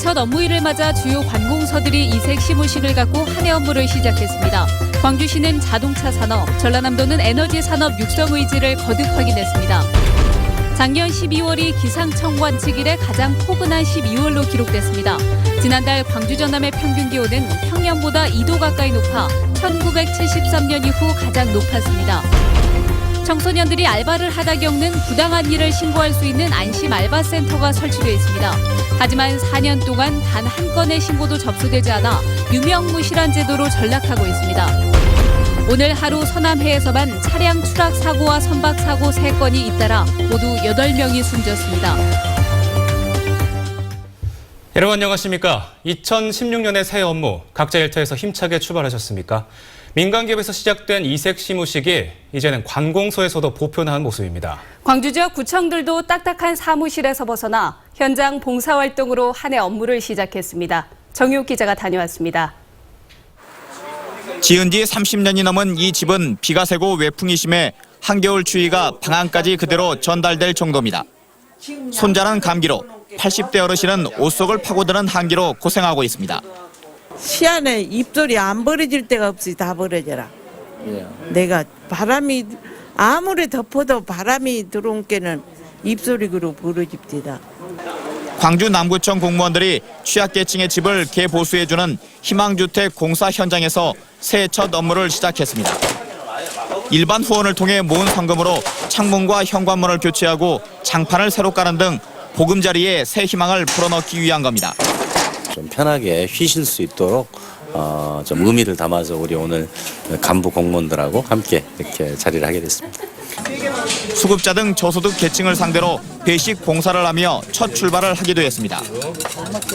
첫 업무일을 맞아 주요 관공서들이 이색 시무식을 갖고 한 해 업무를 시작했습니다. 광주시는 자동차 산업, 전라남도는 에너지 산업 육성 의지를 거듭 확인했습니다. 작년 12월이 기상청관 측 이래 가장 포근한 12월로 기록됐습니다. 지난달 광주 전남의 평균 기온은 평년보다 2도 가까이 높아 1973년 이후 가장 높았습니다. 청소년들이 알바를 하다 겪는 부당한 일을 신고할 수 있는 안심 알바센터가 설치되어 있습니다. 하지만 4년 동안 단 한 건의 신고도 접수되지 않아 유명무실한 제도로 전락하고 있습니다. 오늘 하루 서남해에서만 차량 추락 사고와 선박 사고 3건이 잇따라 모두 8명이 숨졌습니다. 여러분 안녕하십니까? 2016년의 새해 업무 각자 일터에서 힘차게 출발하셨습니까? 민간기업에서 시작된 이색 시무식이 이제는 관공서에서도 보편화한 모습입니다. 광주 지역 구청들도 딱딱한 사무실에서 벗어나 현장 봉사활동으로 한 해 업무를 시작했습니다. 정유욱 기자가 다녀왔습니다. 지은 지 30년이 넘은 이 집은 비가 새고 외풍이 심해 한겨울 추위가 방안까지 그대로 전달될 정도입니다. 손자는 감기로, 80대 어르신은 옷 속을 파고드는 한기로 고생하고 있습니다. 시안에 입술이 안 벌어질 데가 없이 다 벌어져라. 내가 바람이 아무리 덮어도 바람이 들어온 게는 입술이 그로 벌어집니다. 광주 남구청 공무원들이 취약계층의 집을 개보수해주는 희망주택 공사 현장에서 새해 첫 업무를 시작했습니다. 일반 후원을 통해 모은 성금으로 창문과 현관문을 교체하고 장판을 새로 까는 등 보금자리에 새 희망을 불어넣기 위한 겁니다. 좀 편하게 쉬실 수 있도록 좀 의미를 담아서 우리 오늘 간부 공무원들하고 함께 이렇게 자리를 하게 됐습니다. 수급자 등 저소득 계층을 상대로 배식 봉사를 하며 첫 출발을 하기도 했습니다.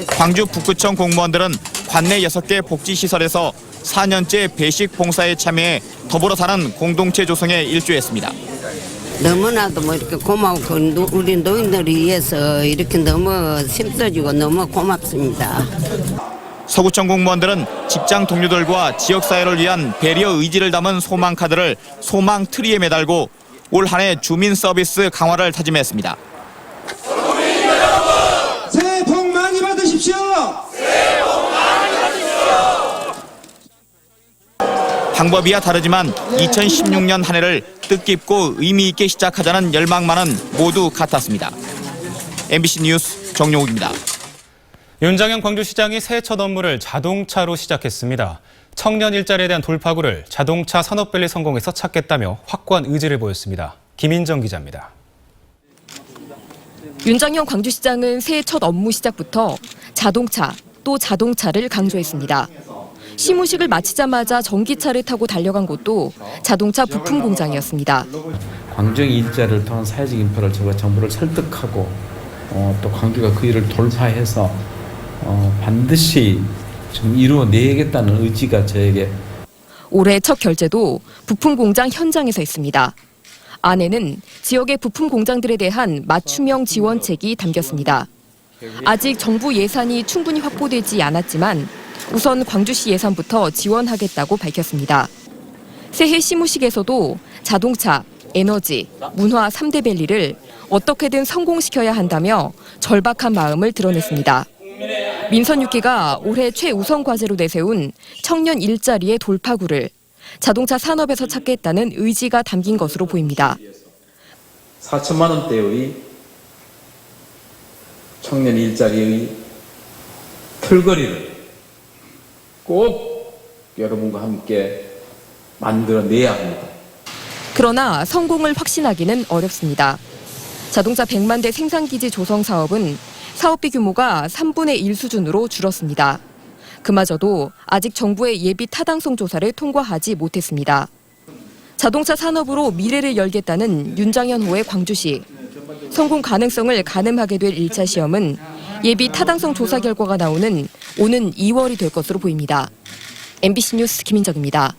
광주 북구청 공무원들은 관내 6개 복지시설에서 4년째 배식 봉사에 참여해 더불어 사는 공동체 조성에 일조했습니다. 너무나도 이렇게 고마우고 우리 노인들을 위해서 이렇게 너무 힘써주고 너무 고맙습니다. 서구청 공무원들은 직장 동료들과 지역사회를 위한 배려 의지를 담은 소망카드를 소망 트리에 매달고 올 한 해 주민 서비스 강화를 다짐했습니다. 국민 여러분, 새해 복 많이 받으십시오. 새해 복 많이 받으십시오. 방법이야 다르지만 2016년 한 해를 뜻깊고 의미 있게 시작하자는 열망만은 모두 같았습니다. MBC 뉴스 정용욱입니다. 윤장현 광주시장이 새해 첫 업무를 자동차로 시작했습니다. 청년 일자리에 대한 돌파구를 자동차 산업밸리 성공에서 찾겠다며 확고한 의지를 보였습니다. 김인정 기자입니다. 윤장현 광주시장은 새해 첫 업무 시작부터 자동차, 또 자동차를 강조했습니다. 시무식을 마치자마자 전기차를 타고 달려간 곳도 자동차 부품 공장이었습니다. 광주의 일자리를 통한 사회적 인프라를 저희가 정부를 설득하고 또 광주가 그 일을 돌파해서 반드시 좀 이루어내겠다는 의지가 저에게. 올해 첫 결제도 부품 공장 현장에서 있습니다. 안에는 지역의 부품 공장들에 대한 맞춤형 지원책이 담겼습니다. 아직 정부 예산이 충분히 확보되지 않았지만 우선 광주시 예산부터 지원하겠다고 밝혔습니다. 새해 시무식에서도 자동차, 에너지, 문화 3대 밸리를 어떻게든 성공시켜야 한다며 절박한 마음을 드러냈습니다. 민선 6기가 올해 최우선 과제로 내세운 청년 일자리의 돌파구를 자동차 산업에서 찾겠다는 의지가 담긴 것으로 보입니다. 4천만 원대의 청년 일자리의 털거리를 꼭 여러분과 함께 만들어내야 합니다. 그러나 성공을 확신하기는 어렵습니다. 자동차 100만 대 생산기지 조성 사업은 사업비 규모가 3분의 1 수준으로 줄었습니다. 그마저도 아직 정부의 예비 타당성 조사를 통과하지 못했습니다. 자동차 산업으로 미래를 열겠다는 윤장현 호의 광주시. 성공 가능성을 가늠하게 될 1차 시험은 예비 타당성 조사 결과가 나오는 오는 2월이 될 것으로 보입니다. MBC 뉴스 김인정입니다.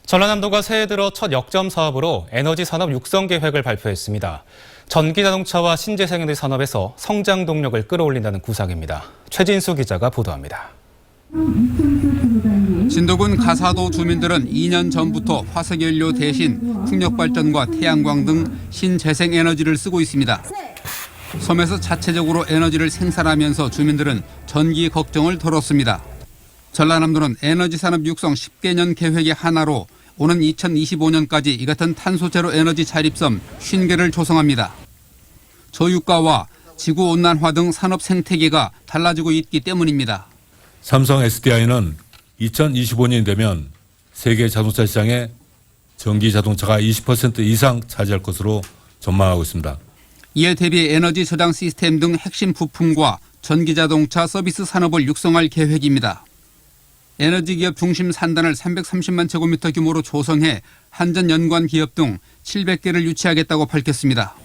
전라남도가 새해 들어 첫 역점 사업으로 에너지 산업 육성 계획을 발표했습니다. 전기자동차와 신재생에너지 산업에서 성장 동력을 끌어올린다는 구상입니다. 최진수 기자가 보도합니다. 진도군 가사도 주민들은 2년 전부터 화석연료 대신 풍력발전과 태양광 등 신재생에너지를 쓰고 있습니다. 섬에서 자체적으로 에너지를 생산하면서 주민들은 전기 걱정을 덜었습니다. 전라남도는 에너지 산업 육성 10개년 계획의 하나로 오는 2025년까지 이 같은 탄소 제로 에너지 자립섬 50개를 조성합니다. 저유가와 지구온난화 등 산업 생태계가 달라지고 있기 때문입니다. 삼성 SDI는 2025년이 되면 세계 자동차 시장에 전기 자동차가 20% 이상 차지할 것으로 전망하고 있습니다. 이에 대비 에너지 저장 시스템 등 핵심 부품과 전기자동차 서비스 산업을 육성할 계획입니다. 에너지 기업 중심 산단을 330만 제곱미터 규모로 조성해 한전 연관 기업 등 700개를 유치하겠다고 밝혔습니다.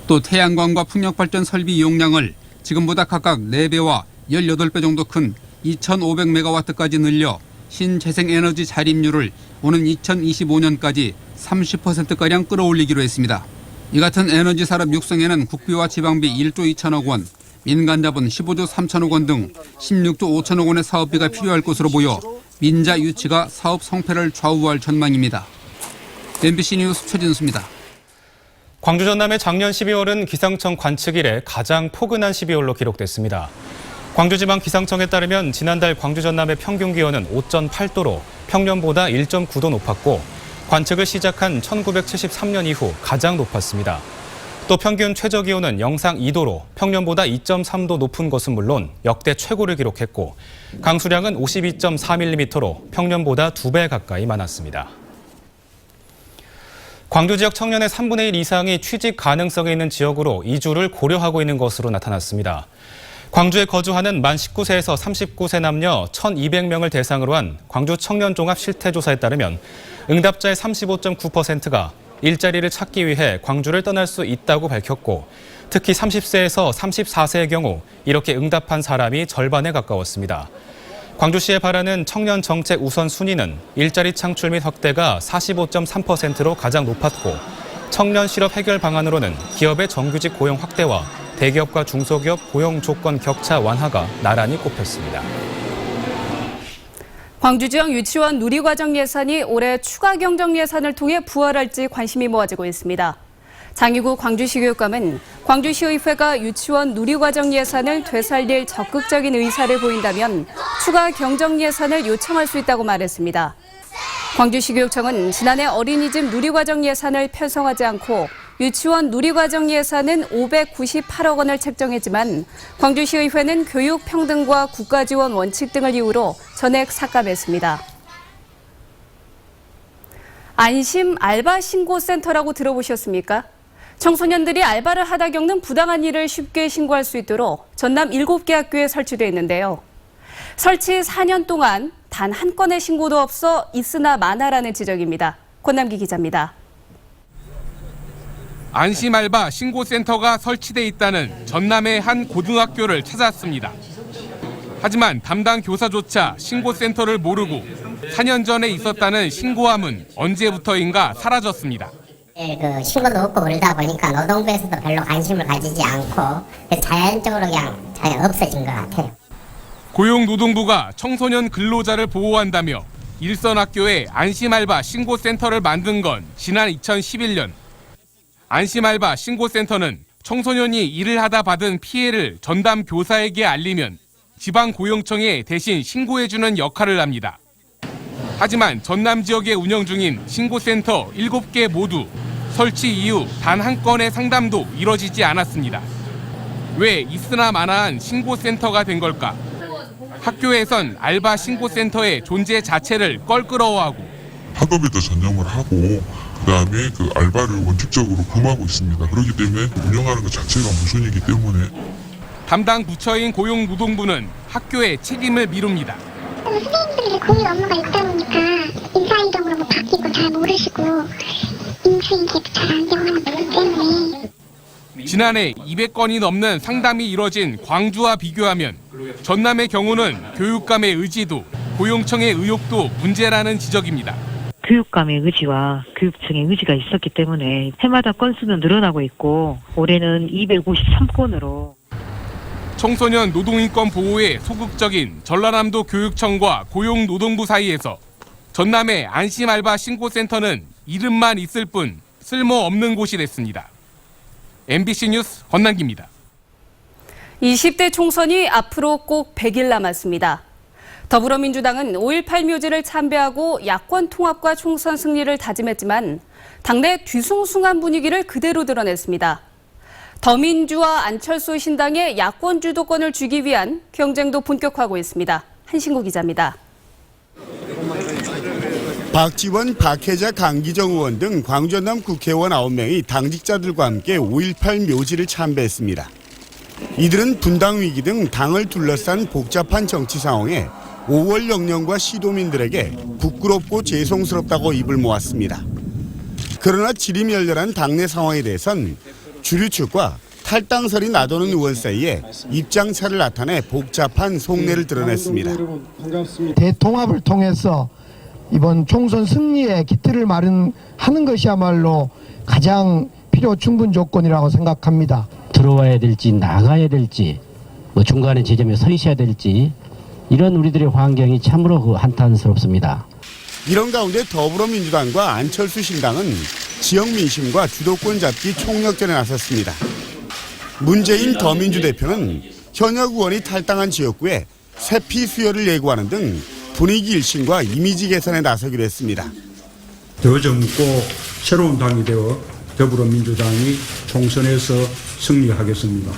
또 태양광과 풍력발전 설비 용량을 지금보다 각각 4배와 18배 정도 큰 2,500메가와트까지 늘려 신재생에너지 자립률을 오는 2025년까지 30%가량 끌어올리기로 했습니다. 이 같은 에너지 산업 육성에는 국비와 지방비 1조 2천억 원, 민간 자본 15조 3천억 원 등 16조 5천억 원의 사업비가 필요할 것으로 보여 민자 유치가 사업 성패를 좌우할 전망입니다. MBC 뉴스 최진수입니다. 광주 전남의 작년 12월은 기상청 관측 이래 가장 포근한 12월로 기록됐습니다. 광주지방 기상청에 따르면 지난달 광주 전남의 평균 기온은 5.8도로 평년보다 1.9도 높았고 관측을 시작한 1973년 이후 가장 높았습니다. 또 평균 최저 기온은 영상 2도로 평년보다 2.3도 높은 것은 물론 역대 최고를 기록했고 강수량은 52.4mm로 평년보다 2배 가까이 많았습니다. 광주 지역 청년의 3분의 1 이상이 취직 가능성이 있는 지역으로 이주를 고려하고 있는 것으로 나타났습니다. 광주에 거주하는 만 19세에서 39세 남녀 1,200명을 대상으로 한 광주 청년 종합 실태조사에 따르면 응답자의 35.9%가 일자리를 찾기 위해 광주를 떠날 수 있다고 밝혔고 특히 30세에서 34세의 경우 이렇게 응답한 사람이 절반에 가까웠습니다. 광주시에 바라는 청년 정책 우선순위는 일자리 창출 및 확대가 45.3%로 가장 높았고 청년 실업 해결 방안으로는 기업의 정규직 고용 확대와 대기업과 중소기업 고용 조건 격차 완화가 나란히 꼽혔습니다. 광주 지역 유치원 누리과정 예산이 올해 추가 경정 예산을 통해 부활할지 관심이 모아지고 있습니다. 장희구 광주시 교육감은 광주시의회가 유치원 누리과정 예산을 되살릴 적극적인 의사를 보인다면 추가 경정 예산을 요청할 수 있다고 말했습니다. 광주시 교육청은 지난해 어린이집 누리과정 예산을 편성하지 않고 유치원 누리과정 예산은 598억 원을 책정했지만 광주시의회는 교육 평등과 국가지원 원칙 등을 이유로 전액 삭감했습니다. 안심 알바 신고센터라고 들어보셨습니까? 청소년들이 알바를 하다 겪는 부당한 일을 쉽게 신고할 수 있도록 전남 7개 학교에 설치되어 있는데요. 설치 4년 동안 단 한 건의 신고도 없어 있으나 마나라는 지적입니다. 권남기 기자입니다. 안심 알바 신고센터가 설치돼 있다는 전남의 한 고등학교를 찾았습니다. 하지만 담당 교사조차 신고센터를 모르고 4년 전에 있었다는 신고함은 언제부터인가 사라졌습니다. 그 신고도 없고 그러다 보니까 노동부에서도 별로 관심을 가지지 않고 자연적으로 그냥 없어진 것 같아요. 고용노동부가 청소년 근로자를 보호한다며 일선학교에 안심알바 신고센터를 만든 건 지난 2011년. 안심알바 신고센터는 청소년이 일을 하다 받은 피해를 전담 교사에게 알리면 지방고용청에 대신 신고해주는 역할을 합니다. 하지만 전남 지역에 운영 중인 신고센터 7개 모두 설치 이후 단 한 건의 상담도 이뤄지지 않았습니다. 왜 있으나 마나한 신고센터가 된 걸까? 학교에선 알바 신고센터의 존재 자체를 껄끄러워하고 학업에도 전념을 하고 그다음에 그 알바를 원칙적으로 금하고 있습니다. 그렇기 때문에 운영하는 것 자체가 무선이기 때문에 담당 부처인 고용노동부는 학교의 책임을 미룹니다. 선생님들이 고유 업무가 있다 보니까 인사이동으로 뭐 바뀌고 잘 모르시고 인수인계도 잘 안 되고 하는 부분 때문에 지난해 200건이 넘는 상담이 이뤄진 광주와 비교하면 전남의 경우는 교육감의 의지도 고용청의 의욕도 문제라는 지적입니다. 교육감의 의지와 교육청의 의지가 있었기 때문에 해마다 건수는 늘어나고 있고 올해는 253건으로 청소년 노동인권 보호에 소극적인 전라남도 교육청과 고용노동부 사이에서 전남의 안심알바 신고센터는 이름만 있을 뿐 쓸모없는 곳이 됐습니다. MBC 뉴스 권남기입니다. 20대 총선이 앞으로 꼭 100일 남았습니다. 더불어민주당은 5.18 묘지를 참배하고 야권 통합과 총선 승리를 다짐했지만 당내 뒤숭숭한 분위기를 그대로 드러냈습니다. 더민주와 안철수 신당의 야권 주도권을 쥐기 위한 경쟁도 본격화하고 있습니다. 한신구 기자입니다. 박지원, 박혜자, 강기정 의원 등 광주 전남 국회의원 9명이 당직자들과 함께 5.18 묘지를 참배했습니다. 이들은 분당 위기 등 당을 둘러싼 복잡한 정치 상황에 5월 영령과 시도민들에게 부끄럽고 죄송스럽다고 입을 모았습니다. 그러나 지리멸렬한 당내 상황에 대해선 주류 측과 탈당설이 나도는 의원 사이에 입장차를 나타내 복잡한 속내를 드러냈습니다. 대통합을 통해서 이번 총선 승리의 기틀을 마련하는 것이야말로 가장 필요 충분 조건이라고 생각합니다. 들어와야 될지 나가야 될지 중간에 지점에 서 있어야 될지 이런 우리들의 환경이 참으로 한탄스럽습니다. 이런 가운데 더불어민주당과 안철수 신당은 지역 민심과 주도권 잡기 총력전에 나섰습니다. 문재인 더민주 대표는 현역 의원이 탈당한 지역구에 세피 수혈을 예고하는 등 분위기 일신과 이미지 개선에 나서기로 했습니다. 더 젊고 새로운 당이 되어 더불어민주당이 총선에서 승리하겠습니다.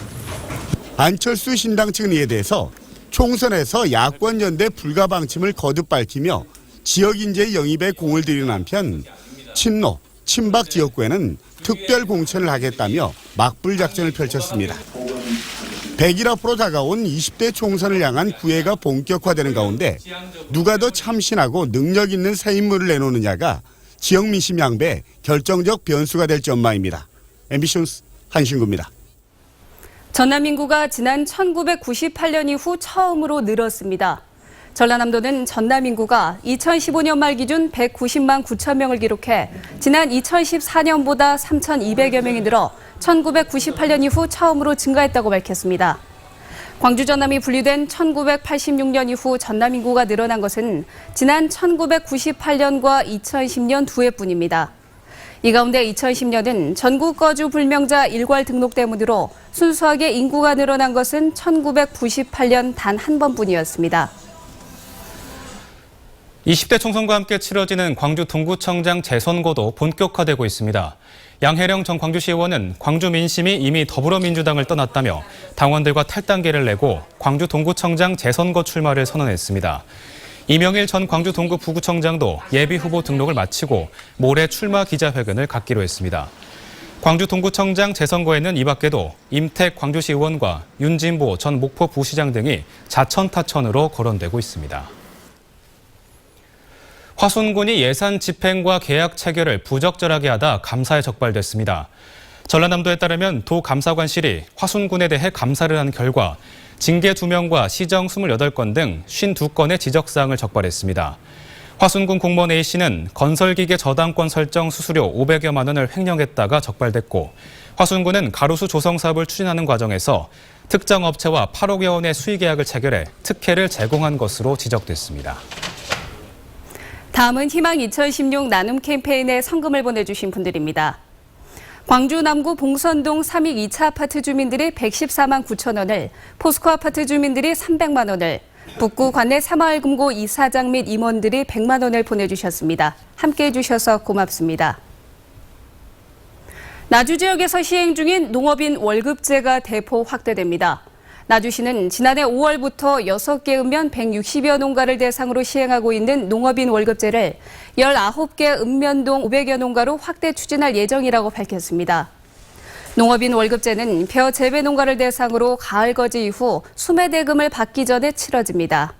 안철수 신당 측은 이에 대해서 총선에서 야권연대 불가 방침을 거듭 밝히며 지역 인재 영입에 공을 들이는 한편 친노, 친박 지역구에는 특별 공천을 하겠다며 막불 작전을 펼쳤습니다. 100일 앞으로 다가온 20대 총선을 향한 구애가 본격화되는 가운데 누가 더 참신하고 능력 있는 새 인물을 내놓느냐가 지역 민심 양배의 결정적 변수가 될 전망입니다. MBC 뉴스 한신구입니다. 전남 인구가 지난 1998년 이후 처음으로 늘었습니다. 전라남도는 전남 인구가 2015년 말 기준 190만 9천 명을 기록해 지난 2014년보다 3,200여 명이 늘어 1998년 이후 처음으로 증가했다고 밝혔습니다. 광주 전남이 분리된 1986년 이후 전남 인구가 늘어난 것은 지난 1998년과 2010년 두 해뿐입니다. 이 가운데 2010년은 전국 거주 불명자 일괄 등록 때문으로 순수하게 인구가 늘어난 것은 1998년 단 한 번뿐이었습니다. 20대 총선과 함께 치러지는 광주 동구청장 재선거도 본격화되고 있습니다. 양혜령 전 광주시 의원은 광주 민심이 이미 더불어민주당을 떠났다며 당원들과 탈당계를 내고 광주 동구청장 재선거 출마를 선언했습니다. 이명일 전 광주 동구 부구청장도 예비 후보 등록을 마치고 모레 출마 기자회견을 갖기로 했습니다. 광주 동구청장 재선거에는 이 밖에도 임택 광주시 의원과 윤진보 전 목포 부시장 등이 자천타천으로 거론되고 있습니다. 화순군이 예산 집행과 계약 체결을 부적절하게 하다 감사에 적발됐습니다. 전라남도에 따르면 도 감사관실이 화순군에 대해 감사를 한 결과 징계 2명과 시정 28건 등 52건의 지적사항을 적발했습니다. 화순군 공무원 A씨는 건설기계 저당권 설정 수수료 500여만 원을 횡령했다가 적발됐고 화순군은 가로수 조성 사업을 추진하는 과정에서 특정 업체와 8억여 원의 수의계약을 체결해 특혜를 제공한 것으로 지적됐습니다. 다음은 희망 2016 나눔 캠페인에 성금을 보내주신 분들입니다. 광주 남구 봉선동 3익 2차 아파트 주민들이 114만 9천 원을, 포스코 아파트 주민들이 300만 원을, 북구 관내 새마을금고 이사장 및 임원들이 100만 원을 보내주셨습니다. 함께해 주셔서 고맙습니다. 나주 지역에서 시행 중인 농업인 월급제가 대폭 확대됩니다. 나주시는 지난해 5월부터 6개 읍면 160여 농가를 대상으로 시행하고 있는 농업인 월급제를 19개 읍면동 500여 농가로 확대 추진할 예정이라고 밝혔습니다. 농업인 월급제는 벼 재배 농가를 대상으로 가을 거지 이후 수매 대금을 받기 전에 치러집니다.